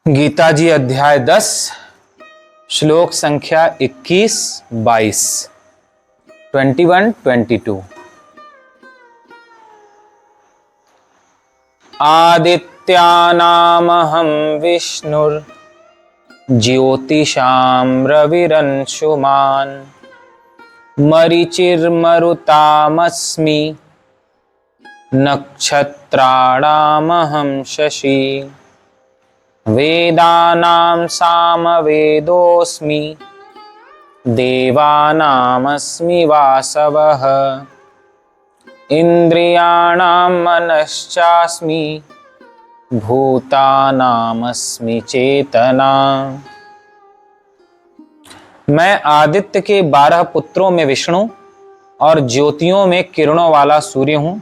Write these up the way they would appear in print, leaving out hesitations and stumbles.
गीता जी अध्याय 10 श्लोक संख्या 21, 22, 21, 22। आदित्यानामहं विष्णुर् ज्योतिषां रविरंशुमान् मरीचिर्मरुतामस्मि नक्षत्राणामहं शशि वेदानां सामवेदोऽस्मि देवानामस्मि वासवः इंद्रियाणां मनश्चास्मि भूतानामस्मि चेतना। मैं आदित्य के 12 पुत्रों में विष्णु और ज्योतियों में किरणों वाला सूर्य हूं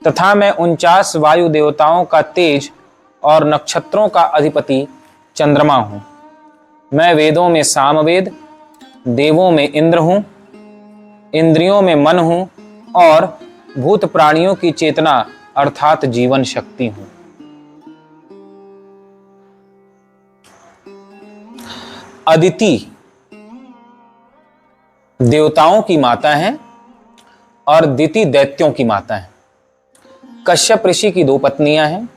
तथा मैं 49 वायु देवताओं का तेज और नक्षत्रों का अधिपति चंद्रमा हूं। मैं वेदों में सामवेद, देवों में इंद्र हूं, इंद्रियों में मन हूं और भूत प्राणियों की चेतना अर्थात जीवन शक्ति हूं। अदिति देवताओं की माता है और दिति दैत्यों की माता है। कश्यप ऋषि की 2 पत्नियां हैं,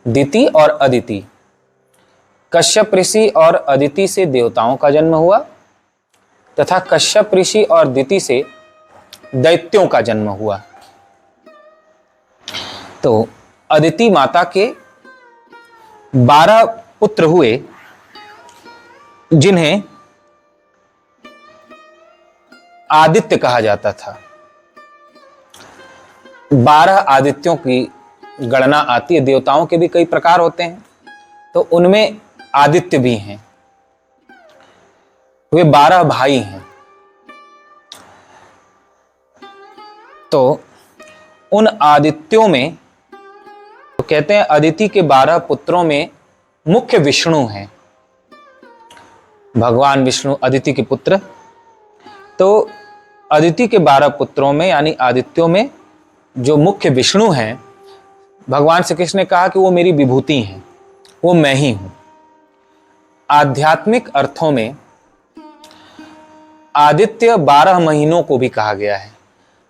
दिति और अदिति। कश्यप ऋषि और अदिति से देवताओं का जन्म हुआ तथा कश्यप ऋषि और दिति से दैत्यों का जन्म हुआ। तो अदिति माता के 12 पुत्र हुए जिन्हें आदित्य कहा जाता था। 12 आदित्यों की गणना आती है। देवताओं के भी कई प्रकार होते हैं तो उनमें आदित्य भी हैं। वे 12 भाई हैं। तो उन आदित्यों में तो कहते हैं अदिति के 12 पुत्रों में मुख्य विष्णु हैं। भगवान विष्णु अदिति के पुत्र। तो अदिति के 12 पुत्रों में यानी आदित्यों में जो मुख्य विष्णु हैं, भगवान श्री कृष्ण ने कहा कि वो मेरी विभूति हैं, वो मैं ही हूं। आध्यात्मिक अर्थों में आदित्य 12 महीनों को भी कहा गया है।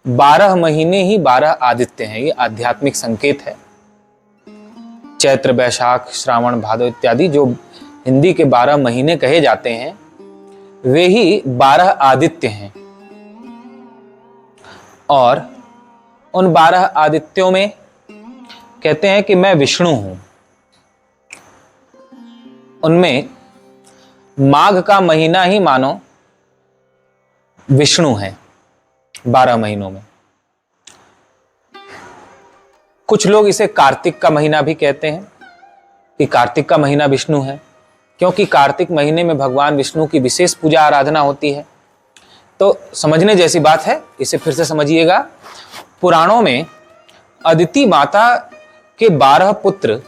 12 महीने ही 12 आदित्य हैं। ये आध्यात्मिक संकेत है। चैत्र, वैशाख, श्रावण, भादो इत्यादि जो हिंदी के 12 महीने कहे जाते हैं वे ही 12 आदित्य हैं। और उन 12 आदित्यों में कहते हैं कि मैं विष्णु हूं। उनमें माघ का महीना ही मानो विष्णु है 12 महीनों में। कुछ लोग इसे कार्तिक का महीना भी कहते हैं कि कार्तिक का महीना विष्णु है, क्योंकि कार्तिक महीने में भगवान विष्णु की विशेष पूजा आराधना होती है। तो समझने जैसी बात है, इसे फिर से समझिएगा। पुराणों में अदिति माता के 12 पुत्र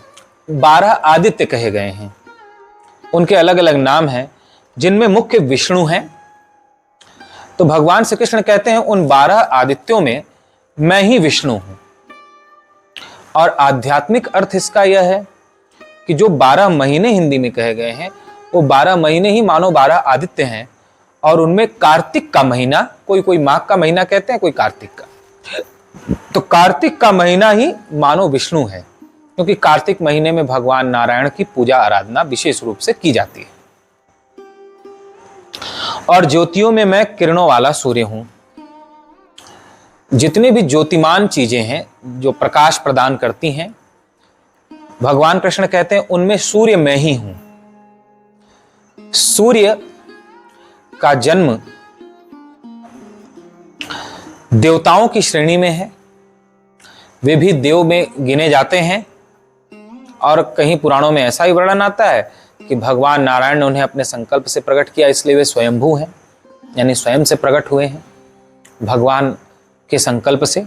12 आदित्य कहे गए हैं। उनके अलग अलग नाम हैं जिनमें मुख्य विष्णु हैं। तो भगवान श्री कृष्ण कहते हैं उन 12 आदित्यों में मैं ही विष्णु हूं। और आध्यात्मिक अर्थ इसका यह है कि जो 12 महीने हिंदी में कहे गए हैं वो 12 महीने ही मानो 12 आदित्य हैं। और उनमें कार्तिक का महीना, कोई माघ का महीना कहते हैं, कोई कार्तिक का, तो कार्तिक का महीना ही मानो विष्णु है, क्योंकि कार्तिक महीने में भगवान नारायण की पूजा आराधना विशेष रूप से की जाती है। और ज्योतियों में मैं किरणों वाला सूर्य हूं। जितने भी ज्योतिमान चीजें हैं जो प्रकाश प्रदान करती हैं, भगवान कृष्ण कहते हैं उनमें सूर्य मैं ही हूं। सूर्य का जन्म देवताओं की श्रेणी में है। वे भी देव में गिने जाते हैं। और कहीं पुराणों में ऐसा ही वर्णन आता है कि भगवान नारायण ने उन्हें अपने संकल्प से प्रकट किया, इसलिए वे स्वयंभू हैं, यानी स्वयं से प्रकट हुए हैं भगवान के संकल्प से।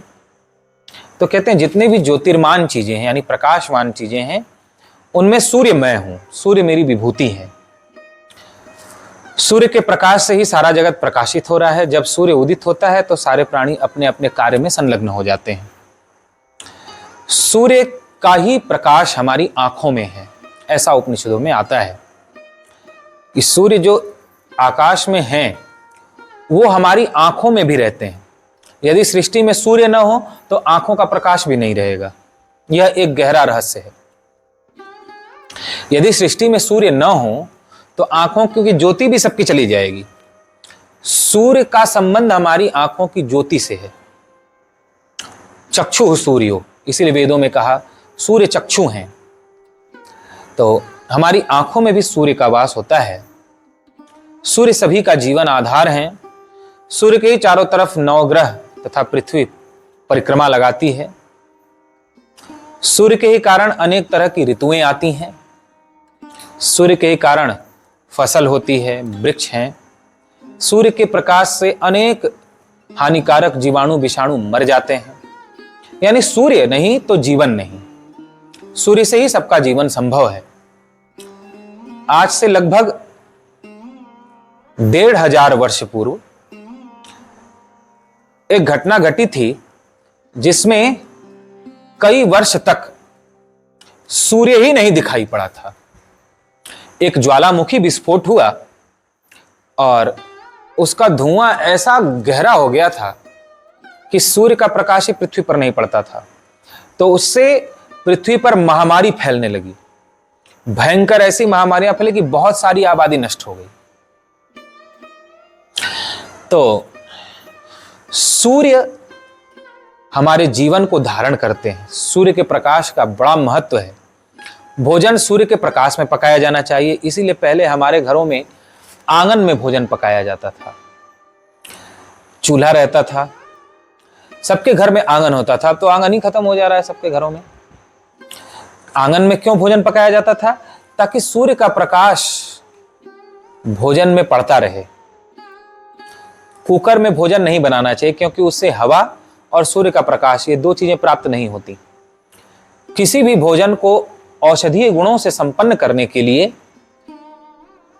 तो कहते हैं जितने भी ज्योतिर्मान चीजें हैं यानी प्रकाशवान चीजें हैं उनमें सूर्य मैं हूं। सूर्य मेरी विभूति है। सूर्य के प्रकाश से ही सारा जगत प्रकाशित हो रहा है। जब सूर्य उदित होता है तो सारे प्राणी अपने अपने कार्य में संलग्न हो जाते हैं। सूर्य का ही प्रकाश हमारी आंखों में है, ऐसा उपनिषदों में आता है कि सूर्य जो आकाश में हैं वो हमारी आंखों में भी रहते हैं। यदि सृष्टि में सूर्य न हो तो आंखों का प्रकाश भी नहीं रहेगा। यह एक गहरा रहस्य है। यदि सृष्टि में सूर्य न हो तो आंखों की ज्योति भी सबकी चली जाएगी। सूर्य का संबंध हमारी आंखों की ज्योति से है। चक्षु सूर्यो, इसीलिए वेदों में कहा सूर्य चक्षु हैं। तो हमारी आंखों में भी सूर्य का वास होता है। सूर्य सभी का जीवन आधार है। सूर्य के ही चारों तरफ नवग्रह तथा पृथ्वी परिक्रमा लगाती है। सूर्य के ही कारण अनेक तरह की ऋतुएं आती हैं। सूर्य के ही कारण फसल होती है, वृक्ष हैं। सूर्य के प्रकाश से अनेक हानिकारक जीवाणु विषाणु मर जाते हैं। यानी सूर्य नहीं तो जीवन नहीं। सूर्य से ही सबका जीवन संभव है। आज से लगभग 1500 वर्ष पूर्व एक घटना घटी थी जिसमें कई वर्ष तक सूर्य ही नहीं दिखाई पड़ा था। एक ज्वालामुखी विस्फोट हुआ और उसका धुआं ऐसा गहरा हो गया था कि सूर्य का प्रकाश ही पृथ्वी पर नहीं पड़ता था। तो उससे पृथ्वी पर महामारी फैलने लगी। भयंकर ऐसी महामारियां फैली कि बहुत सारी आबादी नष्ट हो गई। तो सूर्य हमारे जीवन को धारण करते हैं। सूर्य के प्रकाश का बड़ा महत्व है। भोजन सूर्य के प्रकाश में पकाया जाना चाहिए। इसीलिए पहले हमारे घरों में आंगन में भोजन पकाया जाता था। चूल्हा रहता था, सबके घर में आंगन होता था। तो आंगन ही खत्म हो जा रहा है सबके घरों में। आंगन में क्यों भोजन पकाया जाता था? ताकि सूर्य का प्रकाश भोजन में पड़ता रहे। कुकर में भोजन नहीं बनाना चाहिए क्योंकि उससे हवा और सूर्य का प्रकाश, ये दो चीजें प्राप्त नहीं होती। किसी भी भोजन को औषधीय गुणों से संपन्न करने के लिए,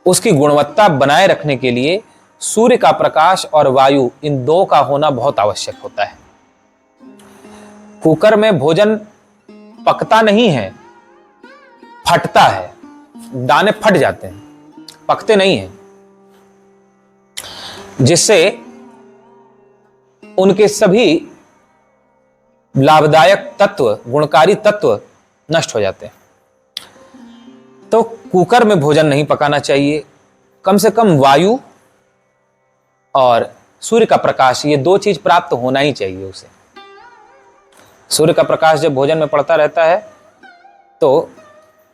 उसकी गुणवत्ता बनाए रखने के लिए सूर्य का प्रकाश और वायु, इन दो का होना बहुत आवश्यक होता है। कुकर में भोजन पकता नहीं है, फटता है। दाने फट जाते हैं, पकते नहीं हैं, जिससे उनके सभी लाभदायक तत्व, गुणकारी तत्व नष्ट हो जाते हैं। तो कुकर में भोजन नहीं पकाना चाहिए। कम से कम वायु और सूर्य का प्रकाश, ये दो चीज प्राप्त होना ही चाहिए उसे। सूर्य का प्रकाश जब भोजन में पड़ता रहता है तो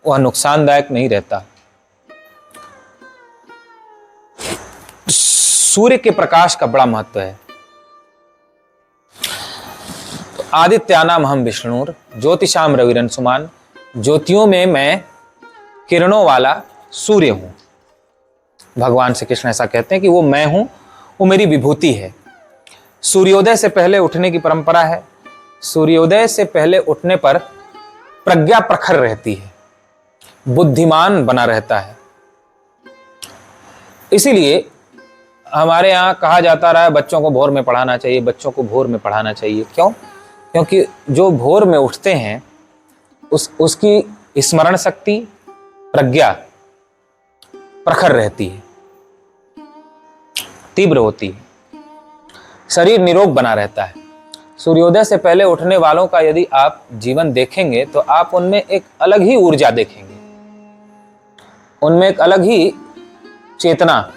वह नुकसानदायक नहीं रहता। सूर्य के प्रकाश का बड़ा महत्व है। आदित्यानाम हम विष्णुर ज्योतिषाम रविरंसुमान, ज्योतियों में मैं किरणों वाला सूर्य हूं। भगवान श्री कृष्ण ऐसा कहते हैं कि वो मैं हूं, वो मेरी विभूति है। सूर्योदय से पहले उठने की परंपरा है। सूर्योदय से पहले उठने पर प्रज्ञा प्रखर रहती है, बुद्धिमान बना रहता है। इसीलिए हमारे यहाँ कहा जाता रहा है बच्चों को भोर में पढ़ाना चाहिए, बच्चों को भोर में पढ़ाना चाहिए। क्यों? क्योंकि जो भोर में उठते हैं उसकी स्मरण शक्ति, प्रज्ञा प्रखर रहती है, तीव्र होती है, शरीर निरोग बना रहता है। सूर्योदय से पहले उठने वालों का यदि आप जीवन देखेंगे तो आप उनमें एक अलग ही ऊर्जा देखेंगे, उनमें एक अलग ही चेतना,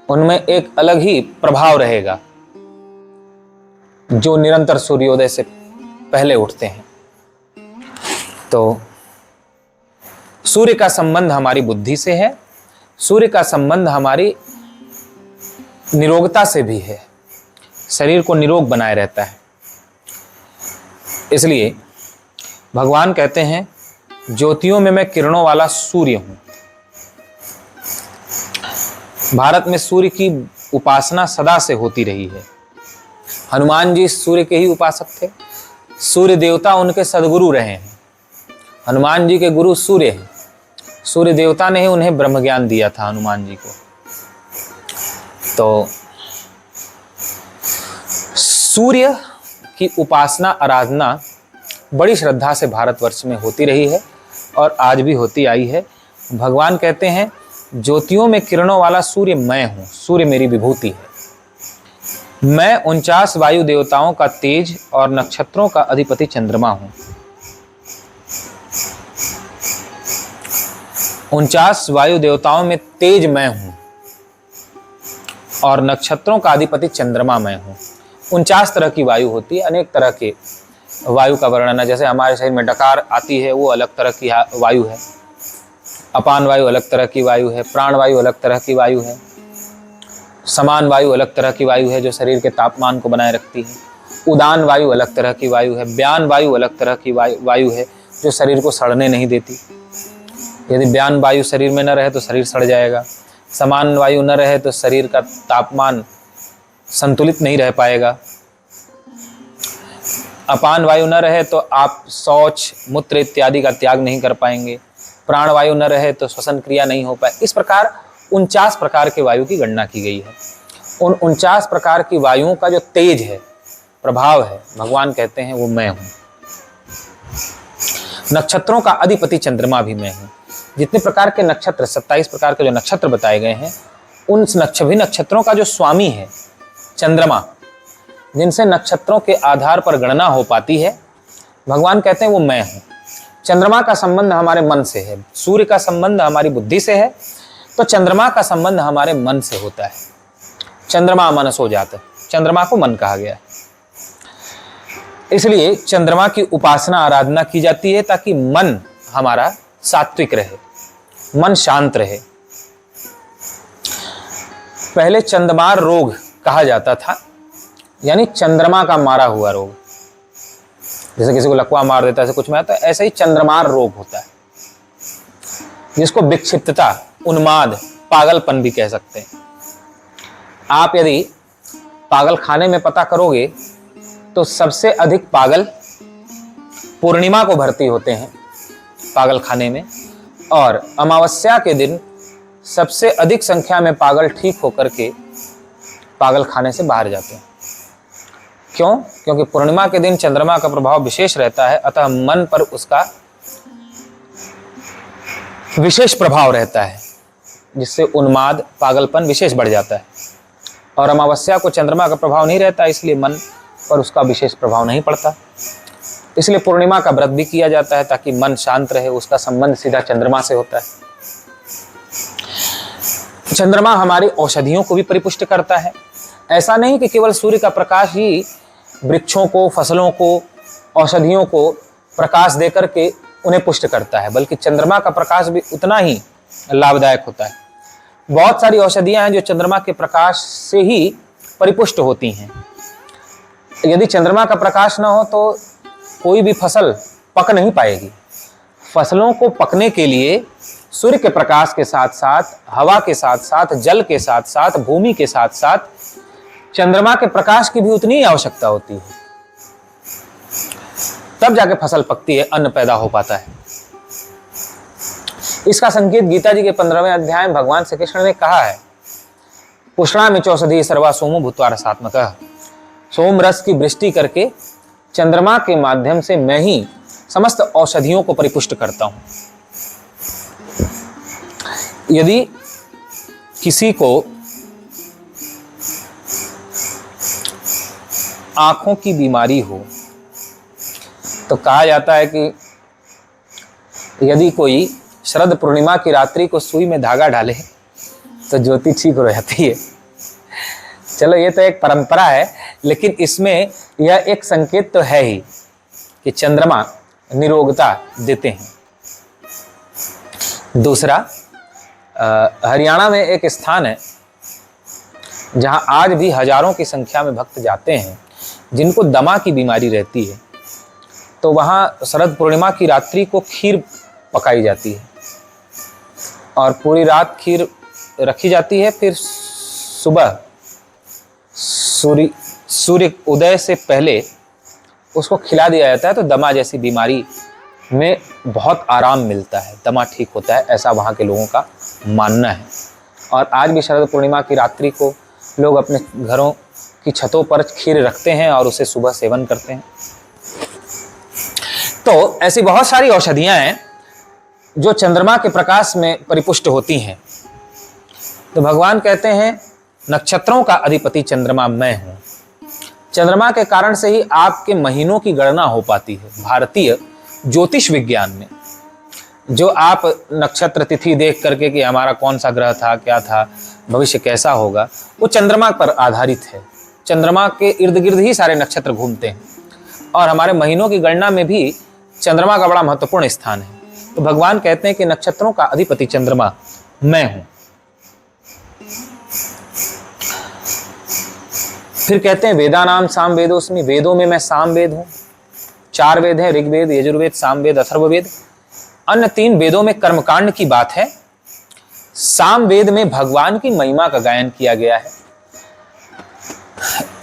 उनमें एक अलग ही प्रभाव रहेगा जो निरंतर सूर्योदय से पहले उठते हैं। तो सूर्य का संबंध हमारी बुद्धि से है, सूर्य का संबंध हमारी निरोगता से भी है। शरीर को निरोग बनाए रहता है। इसलिए भगवान कहते हैं ज्योतियों में मैं किरणों वाला सूर्य हूं। भारत में सूर्य की उपासना सदा से होती रही है। हनुमान जी सूर्य के ही उपासक थे। सूर्य देवता उनके सदगुरु रहे हैं। हनुमान जी के गुरु सूर्य हैं। सूर्य देवता ने ही उन्हें ब्रह्म ज्ञान दिया था हनुमान जी को। तो सूर्य की उपासना, आराधना बड़ी श्रद्धा से भारतवर्ष में होती रही है और आज भी होती आई है। भगवान कहते हैं ज्योतियों में किरणों वाला सूर्य मैं हूं, सूर्य मेरी विभूति है। मैं 49 वायु देवताओं का तेज और नक्षत्रों का अधिपति चंद्रमा हूं। 49 वायु देवताओं में तेज मैं हूं और नक्षत्रों का अधिपति चंद्रमा मैं हूं। 49 तरह की वायु होती है, अनेक तरह के वायु का वर्णन है। जैसे हमारे शरीर में डकार आती है, वो अलग तरह की वायु है। अपान वायु अलग तरह की वायु है। प्राण वायु अलग तरह की वायु है। समान वायु अलग तरह की वायु है जो शरीर के तापमान को बनाए रखती है। उदान वायु अलग तरह की वायु है। ब्यान वायु अलग तरह की वायु है जो शरीर को सड़ने नहीं देती। यदि ब्यान वायु शरीर में न रहे तो शरीर सड़ जाएगा। समान वायु न रहे तो शरीर का तापमान संतुलित नहीं रह पाएगा। अपान वायु न रहे तो आप शौच मूत्र इत्यादि का त्याग नहीं कर पाएंगे। प्राण वायु न रहे तो श्वसन क्रिया नहीं हो पाए। इस प्रकार 49 प्रकार के वायु की गणना की गई है। उन 49 प्रकार की वायुओं का जो तेज है, प्रभाव है, भगवान कहते हैं वो मैं हूं। नक्षत्रों का अधिपति चंद्रमा भी मैं हूं। जितने प्रकार के नक्षत्र, 27 प्रकार के जो नक्षत्र बताए गए हैं, उन सभी नक्षत्रों का जो स्वामी है चंद्रमा, जिनसे नक्षत्रों के आधार पर गणना हो पाती है, भगवान कहते हैं वो मैं हूं। चंद्रमा का संबंध हमारे मन से है, सूर्य का संबंध हमारी बुद्धि से है, तो चंद्रमा का संबंध हमारे मन से होता है। चंद्रमा मनसो जात, चंद्रमा को मन कहा गया है। इसलिए चंद्रमा की उपासना आराधना की जाती है ताकि मन हमारा सात्विक रहे, मन शांत रहे। पहले चंद्रमार रोग कहा जाता था, यानी चंद्रमा का मारा हुआ रोग। जैसे किसी को लकवा मार देता है, कुछ में आता है, ऐसे ही चंद्रमार रोग होता है, जिसको विक्षिप्तता, उन्माद, पागलपन भी कह सकते हैं। आप यदि पागल खाने में पता करोगे तो सबसे अधिक पागल पूर्णिमा को भर्ती होते हैं पागल खाने में, और अमावस्या के दिन सबसे अधिक संख्या में पागल ठीक होकर के पागल खाने से बाहर जाते हैं। क्यों? क्योंकि पूर्णिमा के दिन चंद्रमा का प्रभाव विशेष रहता है, अतः मन पर उसका विशेष प्रभाव रहता है, जिससे उन्माद, पागलपन विशेष बढ़ जाता है। और अमावस्या को चंद्रमा का प्रभाव नहीं रहता, इसलिए मन पर उसका विशेष प्रभाव नहीं पड़ता। इसलिए पूर्णिमा का व्रत भी किया जाता है ताकि मन शांत रहे, उसका संबंध सीधा चंद्रमा से होता है। चंद्रमा हमारी औषधियों को भी परिपुष्ट करता है। ऐसा नहीं कि केवल सूर्य का प्रकाश ही वृक्षों को, फसलों को, औषधियों को प्रकाश देकर के उन्हें पुष्ट करता है, बल्कि चंद्रमा का प्रकाश भी उतना ही लाभदायक होता है। बहुत सारी औषधियां हैं जो चंद्रमा के प्रकाश से ही परिपुष्ट होती हैं। यदि चंद्रमा का प्रकाश न हो तो कोई भी फसल पक नहीं पाएगी। फसलों को पकने के लिए सूर्य के प्रकाश के साथ साथ, हवा के साथ साथ, जल के साथ साथ, भूमि के साथ साथ चंद्रमा के प्रकाश की भी उतनी ही आवश्यकता होती है। तब जाके फसल पकती है, अन्न पैदा हो पाता है। इसका संकेत गीता जी के 15वें अध्याय में भगवान श्री कृष्ण ने कहा है, पुष्णामि चौषधि सर्वा सोमो भूत्वा रसात्मकः। सोम रस की वृष्टि करके चंद्रमा के माध्यम से मैं ही समस्त औषधियों को परिपुष्ट करता हूं। यदि किसी को आंखों की बीमारी हो तो कहा जाता है कि यदि कोई शरद पूर्णिमा की रात्रि को सुई में धागा डाले तो ज्योति ठीक हो जाती है। चलो ये तो एक परंपरा है, लेकिन इसमें यह एक संकेत तो है ही कि चंद्रमा निरोगता देते हैं। दूसरा, हरियाणा में एक स्थान है जहां आज भी हजारों की संख्या में भक्त जाते हैं जिनको दमा की बीमारी रहती है। तो वहां शरद पूर्णिमा की रात्रि को खीर पकाई जाती है और पूरी रात खीर रखी जाती है। फिर सुबह सूर्य उदय से पहले उसको खिला दिया जाता है, तो दमा जैसी बीमारी में बहुत आराम मिलता है, दमा ठीक होता है, ऐसा वहाँ के लोगों का मानना है। और आज भी शरद पूर्णिमा की रात्रि को लोग अपने घरों की छतों पर खीर रखते हैं और उसे सुबह सेवन करते हैं। तो ऐसी बहुत सारी औषधियाँ हैं जो चंद्रमा के प्रकाश में परिपुष्ट होती हैं। तो भगवान कहते हैं नक्षत्रों का अधिपति चंद्रमा मैं हूं। चंद्रमा के कारण से ही आपके महीनों की गणना हो पाती है। भारतीय ज्योतिष विज्ञान में जो आप नक्षत्र तिथि देख करके कि हमारा कौन सा ग्रह था, क्या था, भविष्य कैसा होगा, वो चंद्रमा पर आधारित है। चंद्रमा के इर्द गिर्द ही सारे नक्षत्र घूमते हैं और हमारे महीनों की गणना में भी चंद्रमा का बड़ा महत्वपूर्ण स्थान है। तो भगवान कहते हैं कि नक्षत्रों का अधिपति चंद्रमा मैं हूं। फिर कहते हैं वेदानाम साम वेदोस्मि, वेदों में मैं साम वेद हूं। 4 वेद हैं, ऋग्वेद, यजुर्वेद, सामवेद, अथर्ववेद। अन्य 3 वेदों में कर्मकांड की बात है। साम वेद में भगवान की महिमा का गायन किया गया है।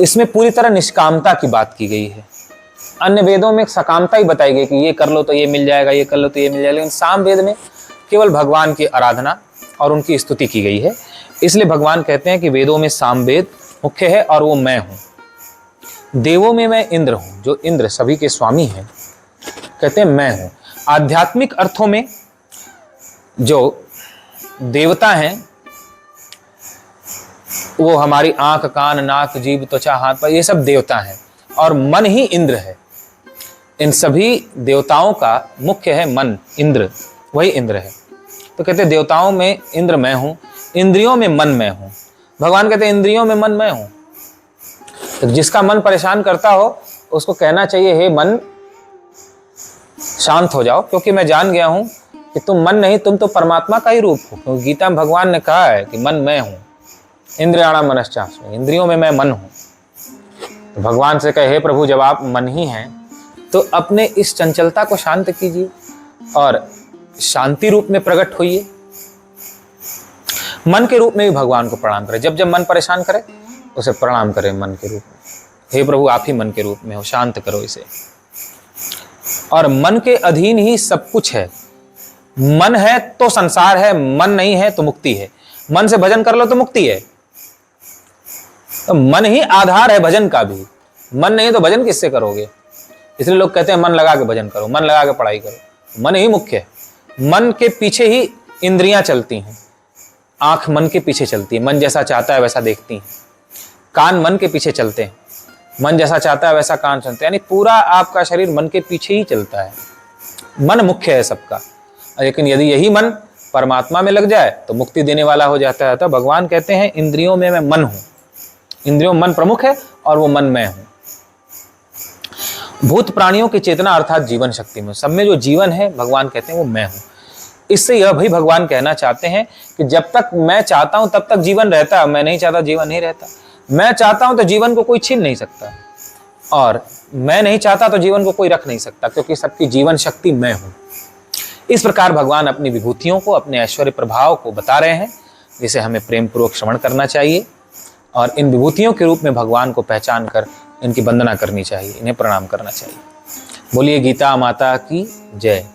इसमें पूरी तरह निष्कामता की बात की गई है। अन्य वेदों में सकामता ही बताई गई कि ये कर लो तो ये मिल जाएगा, ये कर लो तो ये मिल जाएगा, लेकिन साम वेद में केवल भगवान की आराधना और उनकी स्तुति की गई है। इसलिए भगवान कहते हैं कि वेदों में साम वेद मुख्य है और वो मैं हूं। देवों में मैं इंद्र हूं, जो इंद्र सभी के स्वामी हैं, कहते हैं मैं हूं। आध्यात्मिक अर्थों में जो देवता हैं वो हमारी आंख, कान, नाक, जीभ, त्वचा, हाथ पैर, ये सब देवता हैं और मन ही इंद्र है। इन सभी देवताओं का मुख्य है मन, इंद्र, वही इंद्र है। तो कहते हैं देवताओं में इंद्र मैं हूं, इंद्रियों में मन मैं हूं। भगवान कहते हैं इंद्रियों में मन मैं हूं। तो जिसका मन परेशान करता हो उसको कहना चाहिए हे मन शांत हो जाओ, क्योंकि मैं जान गया हूं कि तुम मन नहीं, तुम तो परमात्मा का ही रूप हो। क्योंकि गीता में भगवान ने कहा है कि मन मैं हूं, इंद्रियाणाम मनश्चास्मि, इंद्रियों में मैं मन हूं। तो भगवान से कहे हे प्रभु जब आप मन ही हैं तो अपने इस चंचलता को शांत कीजिए और शांति रूप में प्रकट होइए। मन के रूप में भी भगवान को प्रणाम करें। जब जब मन परेशान करे उसे प्रणाम करें मन के रूप में, हे प्रभु आप ही मन के रूप में हो, शांत करो इसे। और मन के अधीन ही सब कुछ है। मन है तो संसार है, मन नहीं है तो मुक्ति है। मन से भजन कर लो तो मुक्ति है। तो मन ही आधार है भजन का भी। मन नहीं तो भजन किससे करोगे? इसलिए लोग कहते हैं मन लगा के भजन करो, मन लगा के पढ़ाई करो। मन ही मुख्य है। मन के पीछे ही इंद्रियां चलती हैं। आंख मन के पीछे चलती है, मन जैसा चाहता है वैसा देखती है। कान मन के पीछे चलते हैं, मन जैसा चाहता है वैसा कान सुनते हैं। यानी पूरा आपका शरीर मन के पीछे ही चलता है। मन मुख्य है सबका। लेकिन यदि यही मन परमात्मा में लग जाए तो मुक्ति देने वाला हो जाता है। तो भगवान कहते हैं इंद्रियों में मैं मन हूं। इंद्रियों में मन प्रमुख है और वो मन मैं हूं। भूत प्राणियों की चेतना अर्थात जीवन शक्ति में, सब में जो जीवन है भगवान कहते हैं वो मैं हूं। इससे यह भी भगवान कहना चाहते हैं कि जब तक मैं चाहता हूं तब तक जीवन रहता है, मैं नहीं चाहता जीवन नहीं रहता। मैं चाहता हूं तो जीवन को कोई छीन नहीं सकता और मैं नहीं चाहता तो जीवन को कोई रख नहीं सकता, क्योंकि सबकी जीवन शक्ति मैं हूं। इस प्रकार भगवान अपनी विभूतियों को, अपने ऐश्वर्य प्रभाव को बता रहे हैं, जिसे हमें प्रेम पूर्वक श्रवण करना चाहिए और इन विभूतियों के रूप में भगवान को पहचान कर इनकी वंदना करनी चाहिए, इन्हें प्रणाम करना चाहिए। बोलिए गीता माता की जय।